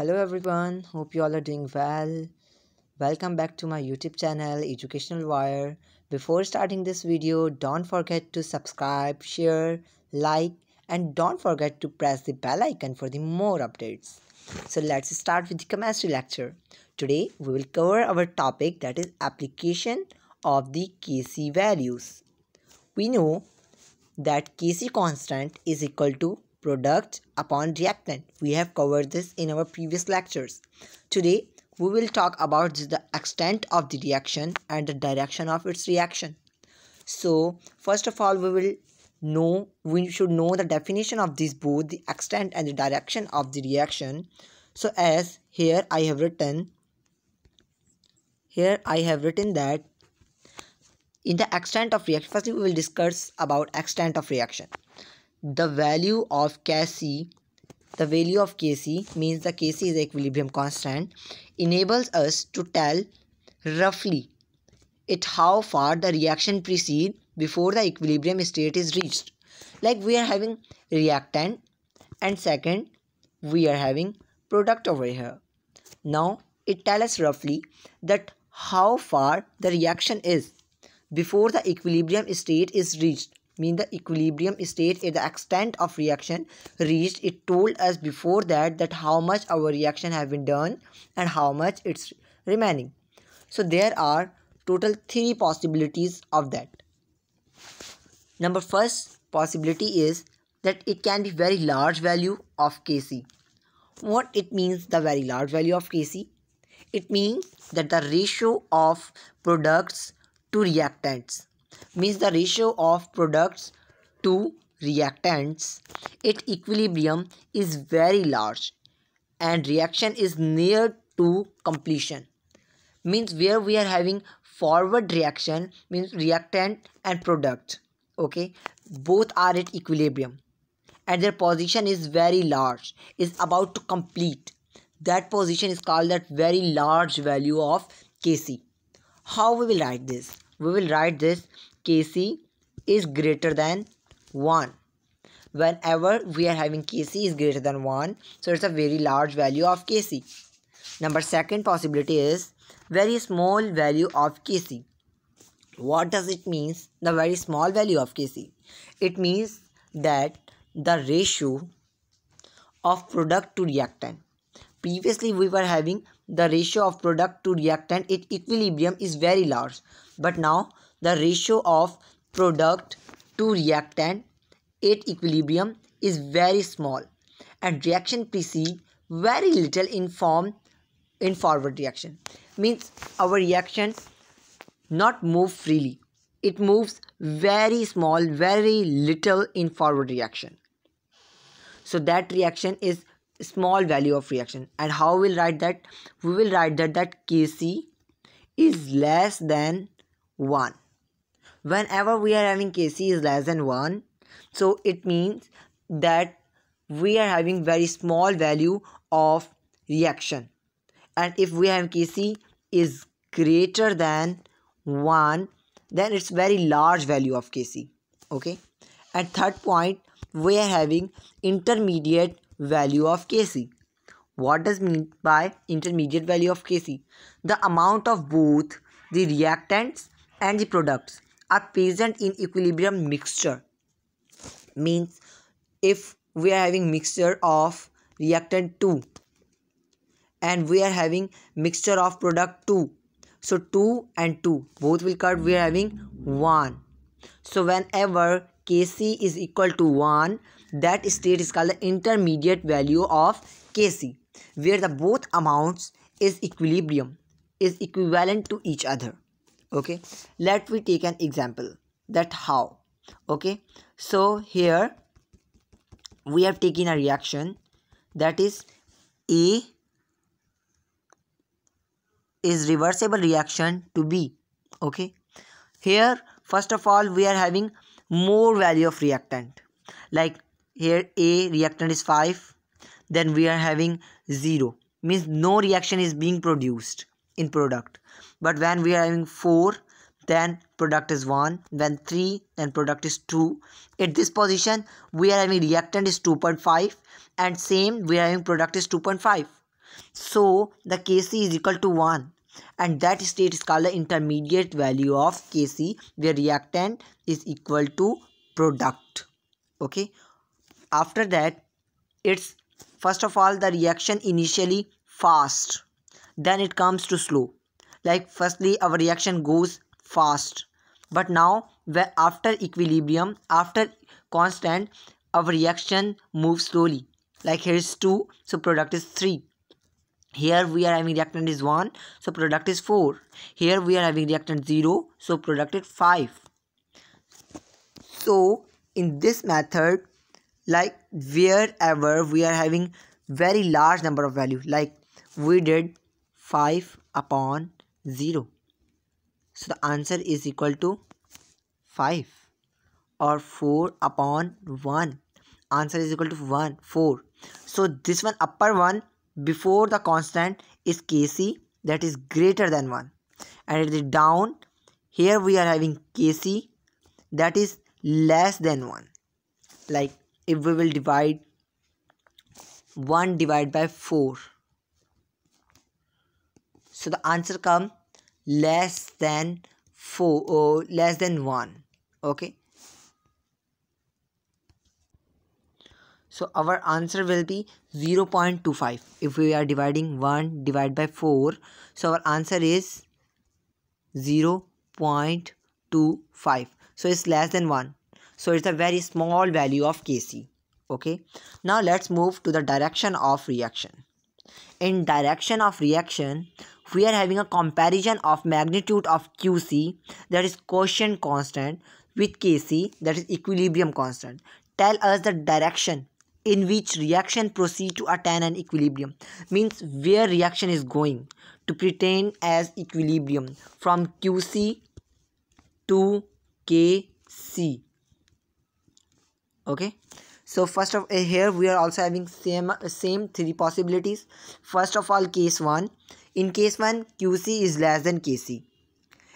Hello everyone, hope you all are doing well. Welcome back to my YouTube channel Educational Wire. Before starting this video, don't forget to subscribe, share, like, and don't forget to press the bell icon for the more updates. So let's start with the chemistry lecture. Today we will cover our topic, that is application of the Kc values. We know that Kc constant is equal to product upon reactant. We have covered this in our previous lectures. Today we will talk about the extent of the reaction and the direction of its reaction. So first of all we should know the definition of these both, the extent and the direction of the reaction. So as here I have written that in the extent of reaction, firstly we will discuss about extent of reaction. The value of Kc means the Kc is equilibrium constant, enables us to tell roughly how far the reaction proceeds before the equilibrium state is reached. Like we are having reactant and second we are having product over here. Now it tells us roughly that how far the reaction is before the equilibrium state is reached. Mean the equilibrium state is the extent of reaction reached. It told us before that how much our reaction have been done and how much it's remaining. So there are total 3 possibilities of that. Number first possibility is that it can be very large value of Kc. What it means, the very large value of Kc? It means that the ratio of products to reactants, means the ratio of products to reactants at equilibrium is very large and reaction is near to completion. Means where we are having forward reaction, means reactant and product, okay, both are at equilibrium and their position is very large, is about to complete. That position is called that very large value of Kc. How we will write this? We will write this Kc is greater than 1. Whenever we are having Kc is greater than 1, so it's a very large value of Kc. Number second possibility is very small value of Kc. What does it mean, the very small value of Kc? It means that the ratio of product to reactant. Previously we were having the ratio of product to reactant at equilibrium is very large, but now the ratio of product to reactant at equilibrium is very small and reaction proceed very little in forward reaction. Means our reaction not move freely, it moves very small, very little in forward reaction. So that reaction is small value of reaction. And how we'll write that? We will write that Kc is less than 1. Whenever we are having Kc is less than 1, so it means that we are having very small value of reaction. And if we have Kc is greater than 1, then it's very large value of Kc, okay. And third point, we are having intermediate value of Kc. What does mean by intermediate value of Kc? The amount of both the reactants and the products are present in equilibrium mixture. Means if we are having mixture of reactant 2 and we are having mixture of product 2, so 2 and 2 both will cut, we are having 1. So whenever Kc is equal to 1, that state is called the intermediate value of Kc, where the both amounts is equilibrium, is equivalent to each other, okay. Let me take an example that how, okay. So here we have taken a reaction, that is A is reversible reaction to B, okay. Here first of all we are having more value of reactant, like here A reactant is 5, then we are having 0, means no reaction is being produced in product. But when we are having 4, then product is 1, then 3, then product is 2. At this position we are having reactant is 2.5 and same we are having product is 2.5. So the Kc is equal to 1, and that state is called the intermediate value of Kc, where reactant is equal to product. Okay, after that, it's first of all the reaction initially fast, then it comes to slow. Like firstly our reaction goes fast, but now after equilibrium, after constant, our reaction moves slowly. Like here is 2, so product is 3. Here we are having reactant is 1, so product is 4. Here we are having reactant 0, so product is 5. So in this method, like wherever we are having very large number of value, like we did 5 upon 0, so the answer is equal to 5, or 4 upon 1, answer is equal to 4. So this one upper one before the constant is Kc, that is greater than 1, and it is down, here we are having Kc that is less than 1. Like if we will divide 1 divided by 4, so the answer come less than 4 or less than 1. Okay, so our answer will be 0.25 if we are dividing 1 divided by 4, so our answer is 0.25, so it's less than 1, so it's a very small value of Kc. Okay, now let's move to the direction of reaction. In direction of reaction, we are having a comparison of magnitude of Qc, that is quotient constant, with Kc, that is equilibrium constant. Tell us the direction in which reaction proceed to attain an equilibrium, means where reaction is going to pretend as equilibrium from Qc to Kc. Okay, so first of here we are also having same three possibilities. First of all, case 1. In case 1, Qc is less than Kc.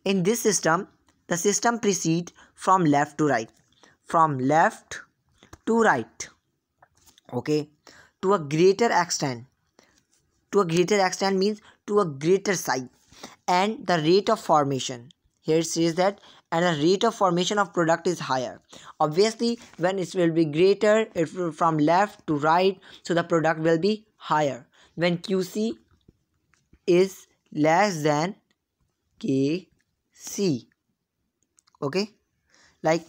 In this system, the system proceeds from left to right, from left to right. Okay, to a greater extent. To a greater extent means to a greater size, and the rate of formation, here it says that, and the rate of formation of product is higher. Obviously when it will be greater, it will from left to right, so the product will be higher. When Qc is less than Kc. Okay, like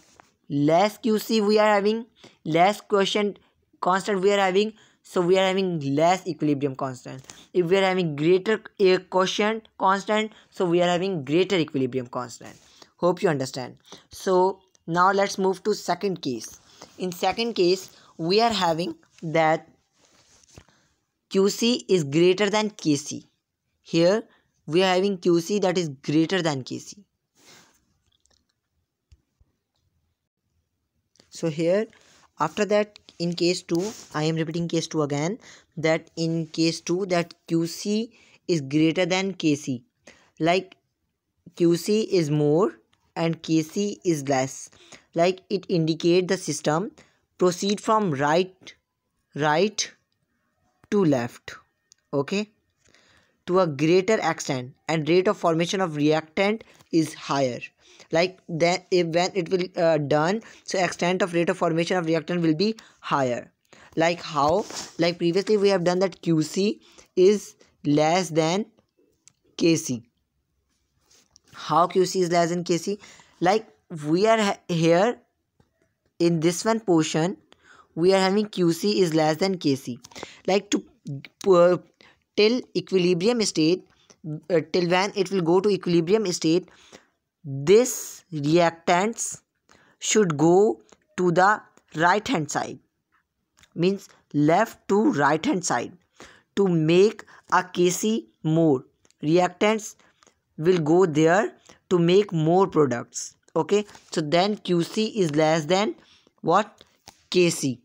less Qc we are having, less quotient constant we are having, so we are having less equilibrium constant. If we are having greater quotient constant, so we are having greater equilibrium constant. Hope you understand. So now let's move to second case. In second case, we are having that Qc is greater than Kc. Here we are having Qc that is greater than Kc. So here after that, in case 2, I am repeating case 2 again, that in case 2 that Qc is greater than Kc. Like Qc is more and Kc is less. Like it indicate the system proceed from right to left. Okay, to a greater extent, and rate of formation of reactant is higher. Like that, if when it will done, so extent of rate of formation of reactant will be higher. Like how? Like previously we have done that Qc is less than Kc. How Qc is less than Kc? Like we are here in this one portion, we are having Qc is less than Kc. Like to till equilibrium state, till when it will go to equilibrium state, this reactants should go to the right hand side, means left to right hand side, to make a Kc more. Reactants will go there to make more products. Okay, so then Qc is less than what? Kc.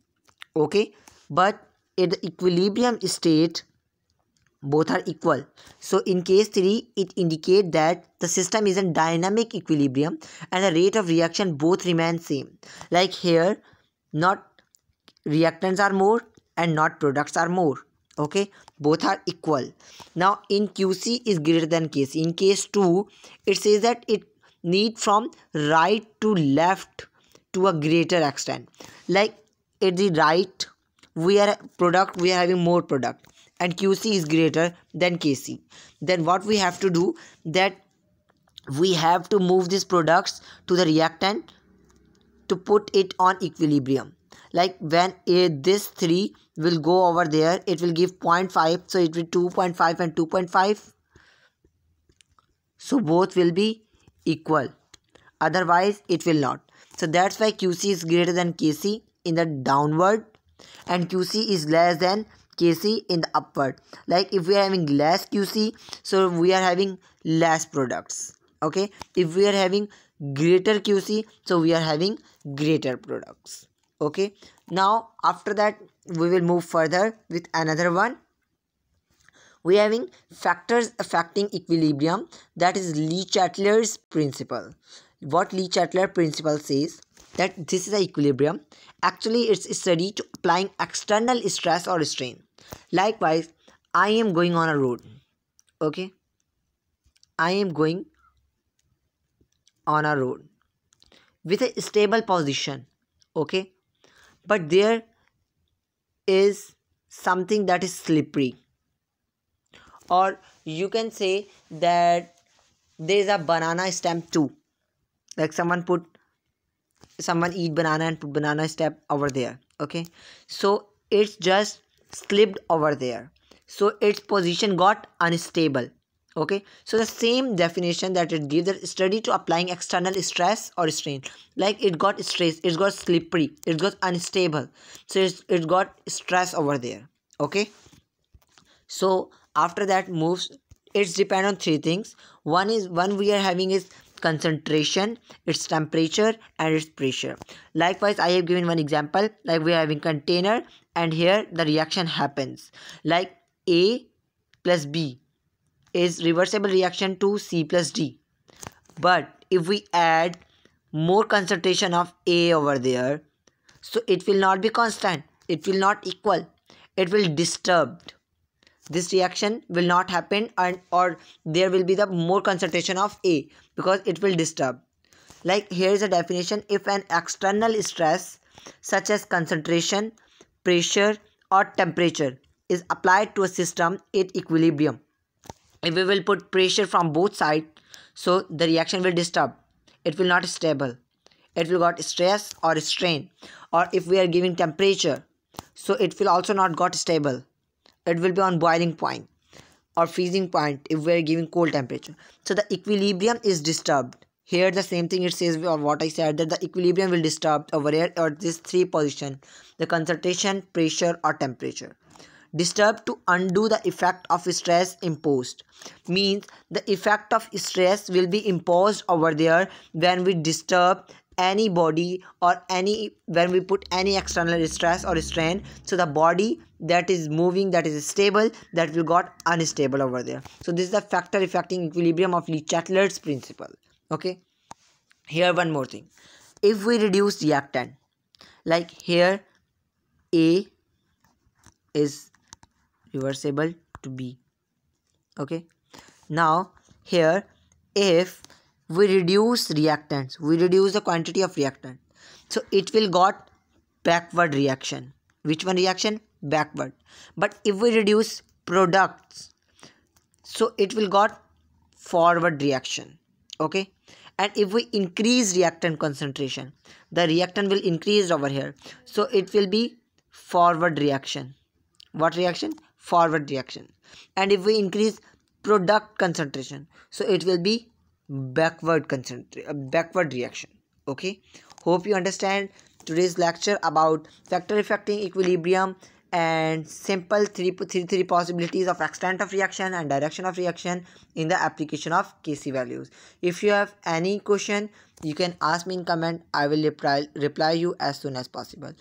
Okay, but at the equilibrium state both are equal. So in case 3, it indicates that the system is in dynamic equilibrium and the rate of reaction both remain same. Like here, not reactants are more and not products are more. Okay, both are equal. Now in QC is greater than KC. In case 2, it says that it need from right to left to a greater extent. Like at the right we are having more product, and QC is greater than KC. Then what we have to do, that we have to move these products to the reactant to put it on equilibrium. Like when this 3 will go over there, it will give 0.5, so it will 2.5 and 2.5, so both will be equal, otherwise it will not. So that's why QC is greater than KC in the downward, and QC is less than KC in the upward. Like if we are having less QC, so we are having less products. Okay, if we are having greater QC, so we are having greater products. Okay, now after that we will move further with another one. We are having factors affecting equilibrium, that is Chatellier's principle. What Chatelier principle says, that this is a equilibrium. Actually it's a study to applying external stress or strain. Likewise, I am going on a road. Okay, I am going on a road with a stable position. Okay, but there is something that is slippery, or you can say that there is a banana stem too. Like someone eat banana and put banana stem over there. Okay, so it's just slipped over there, so its position got unstable. Okay, so the same definition that it gives, the study to applying external stress or strain. Like it got stress, it got slippery, it got unstable, so it got stress over there. Okay, so after that moves, it's depend on 3 things. One we are having is concentration, its temperature, and its pressure. Likewise, I have given one example. Like we are having container, and here the reaction happens. Like A plus B is reversible reaction to C plus D. But if we add more concentration of A over there, so it will not be constant, it will not equal, it will disturbed. This reaction will not happen, and or there will be the more concentration of A, because it will disturb. Like here is a definition: if an external stress such as concentration, pressure, or temperature is applied to a system at equilibrium, if we will put pressure from both sides, so the reaction will disturb, it will not stable, it will got stress or strain. Or if we are giving temperature, so it will also not got stable, it will be on boiling point or freezing point if we are giving cold temperature, so the equilibrium is disturbed. Here the same thing it says, or what I said, that the equilibrium will disturb over here, or this 3 position, the concentration, pressure, or temperature. Disturb to undo the effect of stress imposed, means the effect of stress will be imposed over there when we disturb any body, or when we put any external stress or strain, so the body that is moving, that is stable, that will got unstable over there. So this is the factor affecting equilibrium of Chatellier's principle. Okay, here one more thing. If we reduce reactant, like here A is reversible to B. Okay, now here if we reduce reactants, we reduce the quantity of reactant, so it will got backward reaction. Which one reaction? Backward. But if we reduce products, so it will got forward reaction. Okay, and if we increase reactant concentration, the reactant will increase over here, so it will be forward reaction. What reaction? Forward reaction. And if we increase product concentration, so it will be backward reaction. Okay, hope you understand today's lecture about factor affecting equilibrium and simple three possibilities of extent of reaction and direction of reaction in the application of Kc values. If you have any question, you can ask me in comment. I will reply you as soon as possible.